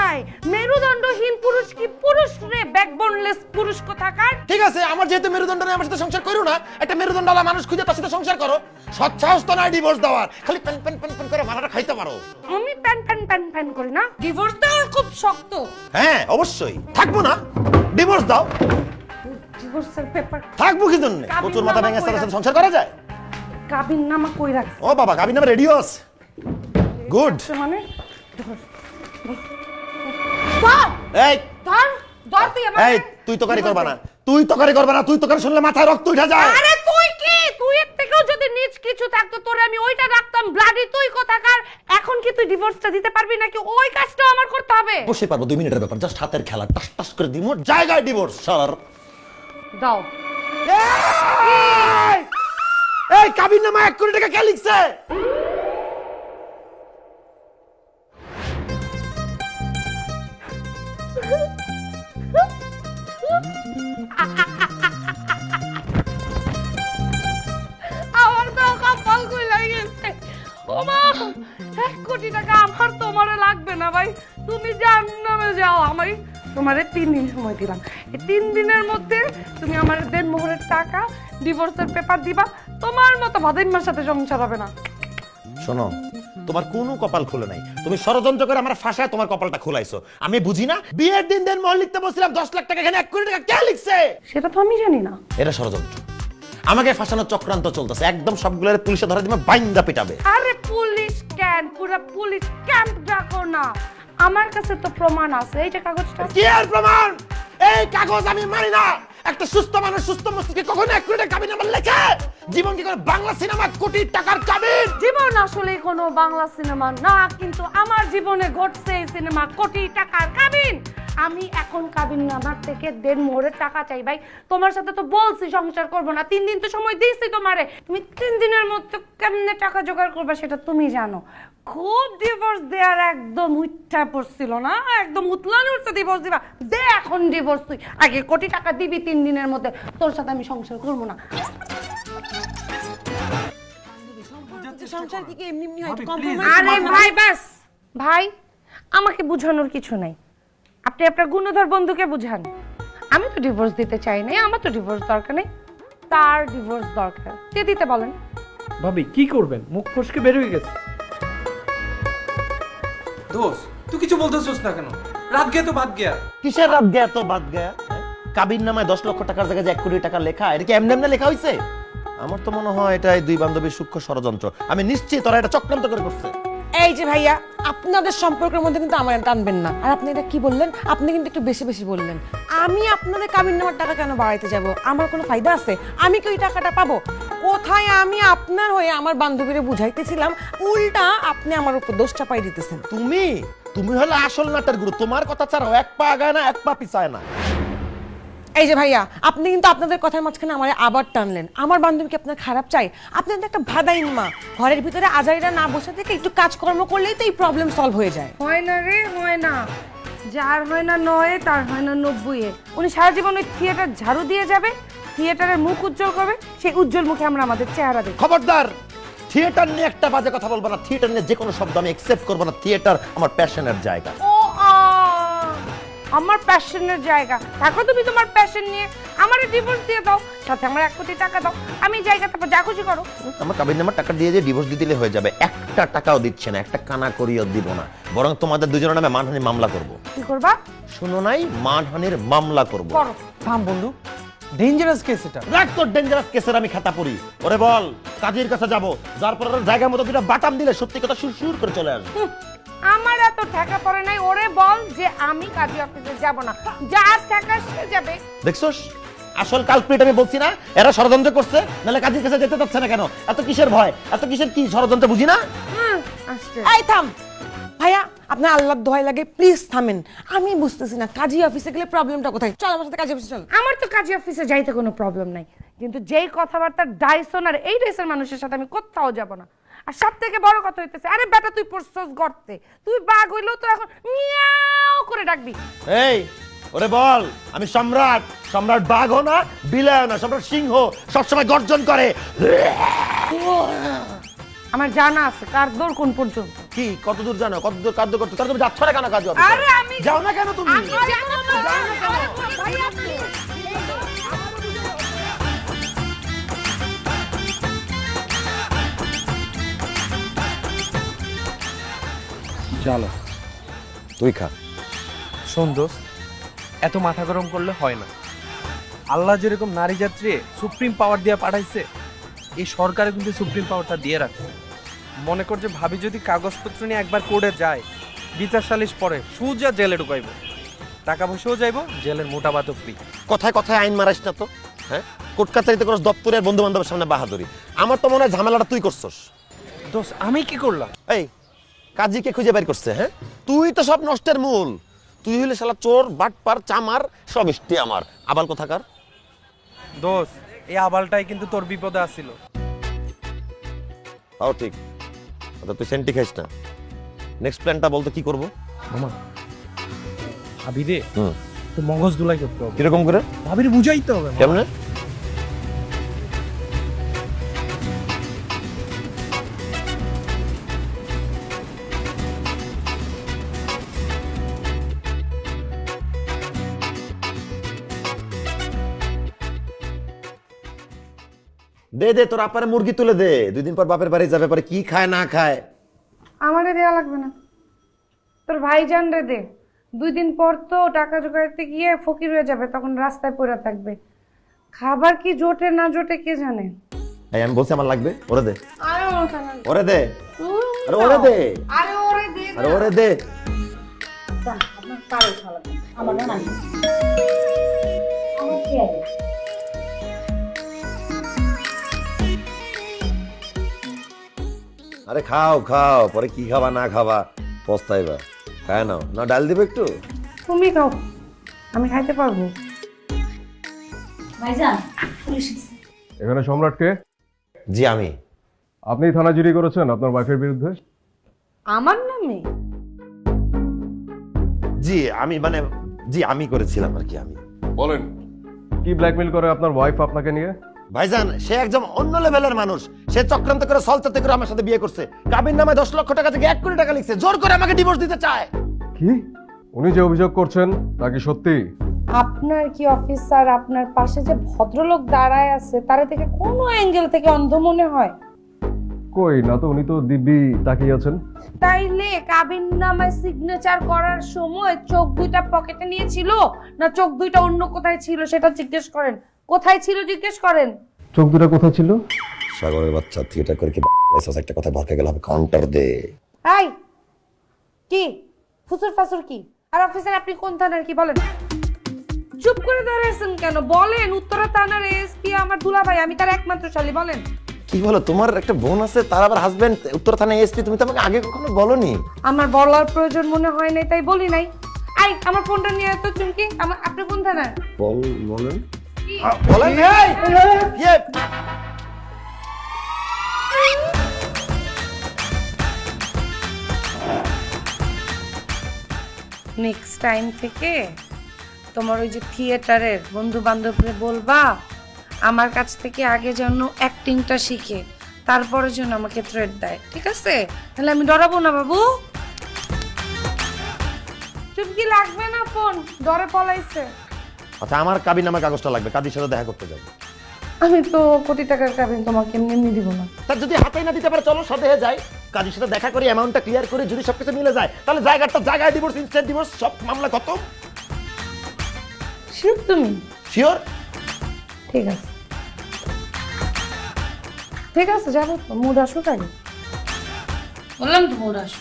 যায়? মেরুদণ্ডহীন পুরুষ কি পুরুষ রে? ব্যাকবোনলেস পুরুষ কোথাকার। ঠিক আছে, আমার যেহেতু মেরুদণ্ড নেই, আমার সাথে সংসার করো না। একটা মেরুদণ্ডওয়ালা মানুষ খুঁজে তার সাথে সংসার করো। সৎসাহস তো নাই ডিভোর্স দেওয়ার, খালি পেন পেন পেন পেন করে মাথাটা খাইতে পারো। আমি প্যান প্যান প্যান প্যান করি না, ডিভোর্স দেওয়ার খুব শক্ত। হ্যাঁ অবশ্যই, থাকবো না, ডিভোর্স দাও। ডিভোর্সের পেপার থাকবো কি জন্য? প্রচুর মাথা ভেঙে সাথে সংসার করা যায়? কাবিননামা কই রাখছ? ও বাবা, কাবিননামা রেডিও আছে। গুড। মানে এই এই তুই তকারি করবা না, তুই তকারি করবা না, তুই তকারি শুনলে মাথায় রক্ত উঠে যায়। আরে তুই কি, তুই এর থেকেও যদি নিচ কিছু থাকতো তোরে আমি ওইটা রাখতাম। ব্লাডি তুই কোথাকার। এখন কি তুই ডিভোর্সটা দিতে পারবি নাকি ওই কাজটা আমার করতে হবে? অবশ্যই পারবো, 2 মিনিটের ব্যাপার, জাস্ট হাতের খেলা, টাস টাস করে দিমু, জায়গায় ডিভোর্স। শালার দাও। এই কাবিননামা 1 কোটি টাকা কে লিখছে? আমার তো কপাল খুলে গেছে। ওমা, 1 কোটি টাকা আমার তোমারে লাগবে না ভাই, তুমি জাহান্নামে যাও। আমি তোমারে 3 দিন সময় দিলাম। এই 3 দিনের মধ্যে তুমি আমার দেনমোহরের টাকা, ডিভোর্সের পেপার দিবা। তোমার মতো ভাদাইম্মার সাথে সংসার হবে না। শোনো, তোমার কোনো কপাল খুলে নাই, তুমি ষড়যন্ত্র করে আমার ফাঁসায় তোমার কপালটা খুলাইছো। আমি বুঝি না, বিয়ের দিন দেনমোহর লিখতে বলছিলাম 10 লাখ টাকা, এখানে 1 কোটি টাকা কে লিখছে? সেটা তো আমি জানি না। এটা ষড়যন্ত্র, আমাকে ফাঁসানোর চক্রান্ত চলতেছে। একদম সবগুলোর পুলিশে ধরে দিবে, বাইন্দা পিটাবে। আরে পুলিশ কেন, পুরো পুলিশ ক্যাম্প ডাকো না। আমার কাছে তো প্রমাণ আছে। এই যে কাগজটা। কি আর প্রমাণ? এই কাগজ আমি মানি না। একটা সুস্থ মানুষ সুস্থ মস্তিষ্কে কখনো 1 কোটি টাকা কাবিননামা লেখে? জীবন কি করে বাংলা সিনেমা কোটি টাকার কাবিন? জীবন আসলে কোনো বাংলা সিনেমা না, কিন্তু আমার জীবনে ঘটছে এই সিনেমা কোটি টাকার কাবিন। আমি এখন কাবিননামার থেকে দেনমোহরের টাকা চাই ভাই। তোমার সাথে তো বলছি সংসার করব না, 3 দিন তো সময় দিয়েছি তোমারে। তুমি 3 দিনের মধ্যে কেমনে টাকা জোগাড় করবে সেটা তুমি জানো। খুব ডিভোর্স দেওয়ার একদম উঠা পড়ছিল না, একদম উতলানি উঠছে ডিভোর্স দিবা। দে এখন ডিভোর্স, তুই আগে কোটি টাকা দিবি 3 দিনের মধ্যে, তোর সাথে আমি সংসার করব না। আরে ভাই বাস ভাই, আমাকে বুঝানোর কিছু নাই। আপনি আপনার গুণধর বন্ধুকে বুঝান। আমি তো ডিভোর্স দিতে চাই না, আমার তো ডিভোর্স দরকার নেই, তার ডিভোর্স দরকার। কে দিতে বলেন? ভাবি কি করবেন? মুখ ফসকে বের হয়ে গেছে। দোস্ত তুই কিছু বলতেছিস না কেন? রাত গিয়া তো বাদ গিয়া। কিসের রাত গয়া তো বাদ গয়া? কাবিননামায় 10 লক্ষ টাকার জায়গায় যে 1 কোটি টাকা লেখা, এটা কি এমনি এমনি লেখা হইছে? আমার তো মনে হয় এটাই 2 বান্ধবীর সূক্ষ্ম ষড়যন্ত্র। আমি নিশ্চিত ওরা এটা চক্রান্ত করে করছে। এই যে ভাইয়া, আপনাদের সম্পর্কের মধ্যে কিন্তু আমার টানবেন না। আর আপনি এটা কি বললেন? আপনি কিন্তু একটু বেশি বেশি বললেন। আমি আপনাদের কাবিননামার টাকা কেন বাড়াইতে যাব? আমার কোনো ফায়দা আছে? আমি কি ওই টাকাটা পাবো? কোথায় আমি আপনার হয়ে আমার বান্ধবীরে বুঝাইতেছিলাম, উল্টা আপনি আমার উপর দোষ চাপাই দিতেছেন। তুমি হলো আসল নাটের গুরু। তোমার কথা ছাড়াও 1 পা আগায় না, 1 পা পিছায় না। এই যে ভাইয়া, আপনি কিন্তু আপনাদের কথার মাঝখানে আমার আবার টানলেন। আমার বান্ধবীকে আপনার খারাপ চাই? আপনি তো একটা ভাদাইম্মা। ঘরের ভিতরে আজারিরা না বসে থেকে একটু কাজকর্ম করলেই তো এই প্রবলেম সলভ হয়ে যায়। হয় না রে, হয় না। যার হয় না 9 তার হয় না 90। উনি সারা জীবন ওই থিয়েটার ঝাড়ু দিয়ে যাবে, থিয়েটারের মুখ উজ্জ্বল করবে, সেই উজ্জ্বল মুখে আমরা আমাদের চেহারা দেখি। খবরদার, থিয়েটার নিয়ে একটা বাজে কথা বলবো না। থিয়েটার নিয়ে যে কোনো শব্দ আমি অ্যাকসেপ্ট করব না। থিয়েটার আমার প্যাশনের জায়গা। ও আমার প্যাশনের জায়গা। থাকো তুমি তোমার প্যাশন নিয়ে, আমারে ডিভোর্স দিয়ে দাও, সাথে আমার 1 কোটি টাকা দাও, আমি জায়গা তারপর যা খুশি করো। আমার কাবিননামার টাকা দিয়ে যে ডিভোর্স দিলে হয়ে যাবে। 1টা টাকাও দিচ্ছে না, একটা কানা করিও দিব না। বরং তোমাদের দুজনের নামে মানহানির মামলা করব। কি করবা? শুনো নাই, মানহানির মামলা করব। করো। থাম বন্ধু, ডেঞ্জারাস কেস এটা। রাখ তোর ডেঞ্জারাস কেসের আমি খাতা পড়ি। ওরে বল, কাজীর কাছে যাব, যার পর ওর জায়গা মতো দুটো বাটাম দিলে সত্যি কথা সুর করে চলে আসবে। আমার এত টাকা পড়ে নাই। ওরে বল যে আমি কাজী অফিসে যাব না, যার টাকা সে যাবে। দেখছস, আসল কালপ্রিট আমি বলছি না? এরা ষড়যন্ত্র করছে, নাহলে কাজীর কাছে যেতে চাচ্ছে না কেন? এত কিসের ভয়, এত কিসের কি ষড়যন্ত্র বুঝি না? আসছে। এই থাম ভাইয়া, আপনার আল্লাহর দোহাই লাগে, প্লিজ থামেন। আমি বুঝতেছি না কাজী অফিসে গেলে প্রবলেমটা কোথায়। চল আমার সাথে কাজী অফিসে চল। আমার তো কাজী অফিসে যাইতে কোনো প্রবলেম নাই, কিন্তু যেই কথাবার্তা ডাইসন আর এই ডাইসের মানুষের সাথে আমি কোথাও যাব না। আর সব থেকে বড় কথা হইতেছে, আরে বেটা তুই পড়ছস গর্তে, তুই বাঘ হইলেও তো এখন মিয়াও করে ডাকবি। এই ওরে বল, আমি সম্রাট। সম্রাট বাঘও না, বিলায়ও না, সম্রাট সিংহ, সবসময় গর্জন করে। আমার জানা আছে কার দৌড় কোন পর্যন্ত। কি কত দূর জানো, কত দূর কার্য করতে, তাহলে তুমি যাচ্ছ না কেন কাজ? আরে আমি যাও না কেন তুমি? চলো। তুই খা। শোন দোস্ত, এত মাথা গরম করলে হয় না। আল্লাহ যেরকম নারী যাত্রী সুপ্রিম পাওয়ার দিয়ে পাঠাইছে, এই সরকারে কিন্তু সুপ্রিম পাওয়ারটা দিয়ে রাখছে। মনে কর যে ভাবি যদি কাগজপত্র নিয়ে একবার কোর্টে যায়, বিচার সালিশ পরে সোজা জেলে ঢুকাইব, টাকা পয়সাও যাইব, জেলের মোটা ভাতও ফ্রি। কথায় কথায় আইন মারাইস না তো, হ্যাঁ? কোর্ট কাছারিতে করস দপ্তরের বন্ধু বান্ধবের সামনে বাহাদুরি। আমার তো মনে হয় ঝামেলাটা তুই করছস। দোস্ত আমি কি করলাম? এই কাজীকে খুঁজে বের করছে, হ্যাঁ? তুই তো সব নষ্টের মূল। তুই হইলে শালা চোর, বাটপার, চামার, সব ইষ্টি আমার। আবাল কোথাকার? দোস্ত এই আবালটাই কিন্তু তোর বিপদে আসছিল। তাও ঠিক। আচ্ছা তুই সেন্টি খাইস না। নেক্সট প্ল্যানটা বলতে কি করবো? মামা ভাবি রে হুম, তো মগজ দুলাই করতে হবে, কিরকম করে? ভাবির বুঝাইতে হবে। কেমনে? দে দে, তোর আপারে মুরগি তুলে দে। 2 দিন পর বাপের বাড়ি যাবে, পরে কি খায় না খায়। আমারে দেয়া লাগবে না, তোর ভাইজান রে দে। 2 দিন পর তো টাকা জোগাড়তে গিয়ে ফকির হয়ে যাবে, তখন রাস্তায় পড়ে থাকবে। খাবার কি জোটে না জোটে কে জানে। এই আমি বলছি আমার লাগবে, ওরে দে। আরে ওটা না, ওরে দে। আরে ওরে দে। আরে ওরে দে। আরে ওরে দে। আপনার পারে খাওয়া লাগবে, আমার না নাই। আমার কি আছে? আরে খাও খাও, পরে কি খাবা না খাবা পস্তাইবা। খায় নাও না, ডাল দিবে একটু। তুমি খাও, আমি খাইতে পারবো। ভাইজান পুলিশ এসেছে। এখানে সম্রাটকে? জি আমি। আপনি থানা জিডি করেছেন আপনার ওয়াইফের বিরুদ্ধে? আমার নামে? জি আমি মানে, জি আমি করেছিলাম আর কি। আমি বলেন কি ব্ল্যাকমেল করে আপনার ওয়াইফ আপনাকে নিয়ে? ভাইজান, সে একদম অন্য লেভেলের মানুষ। সে চক্রান্ত করে সলচাতে করে আমার সাথে বিয়ে করছে। কাবির নামে 10 লক্ষ টাকা থেকে 1 কোটি টাকা লিখছে। জোর করে আমাকে ডিভোর্স দিতে চায়। কি উনি যে অভিযোগ করছেন তা কি সত্যি? আপনার কি অফিসার আপনার পাশে যে ভদ্রলোক দাঁড়ায় আছে তারে থেকে কোনো অ্যাঙ্গেল থেকে অন্ধ মনে হয়? কই না তো, উনি তো দিব্যি তাকিয়ে আছেন। তাইলে কাবিন নামায় সিগনেচার করার সময় চোখ 2টা পকেটে নিয়েছিল না চোখ 2টা অন্য কোথায় ছিল সেটা জিজ্ঞেস করেন। কোথায় ছিল জিজ্ঞেস করেন। চোখ দুটা কোথায় ছিল? সাগরের বাচ্চা থিয়েটার করে কি এসব একটা কথা ভরকে গেল, হবে কাউন্টার দে। এই কি ফুসুর ফাসুর কি? আর অফিসার আপনি কোন থানার কি বলেন? চুপ করে দাঁড়াইছেন কেন? বলেন। উত্তরা থানার এসপি আমার দুলাভাই, আমি তার একমাত্র শালী। বলেন। কি বলো, তোমার একটা বোন আছে, তার আবার হাজবেন্ড উত্তর থানায় এসপি। তুমি তো আমাকে আগে কখনো বলনি। আমার বলার প্রয়োজন মনে হয় নাই তাই বলি নাই। আই আমার ফোনটা নিয়ে তো চুমকি। আপনি কোন থানার? বলেন বলেন। এই ইয়ে নেক্সট টাইম থেকে তোমার ওই যে থিয়েটারের বন্ধু বান্ধবরে বলবা আমার কাছ থেকে আগে যেন অ্যাক্টিংটা শিখে তারপরে যেন আমাকে থ্রেট দেয়, ঠিক আছে? তাহলে আমি ডরাবো না বাবু। চুপকি লাগবে না, ফোন ডরে পলাইছে। আচ্ছা আমার কাবিন নামার কাগজটা লাগবে, কাজীর সাথে দেখা করতে যাবো। আমি তো কোটি টাকার কাবিন তোমাকে এমনি এমনি দিব না। তার যদি হাতেই না দিতে পারে, চলো সাথে যাই, কাজীর সাথে দেখা করি, অ্যামাউন্টটা ক্লিয়ার করে যদি সবকিছু মিলে যায় তাহলে জায়গায় ডিভোর্স, ইনস্ট্যান্ট ডিভোর্স, সব মামলা খতম। শিওর তুমি? শিওর। ঠিক আছে ঠিক আছে, যাবো। মুড আসুক আগে। বললাম তো মোর আসো।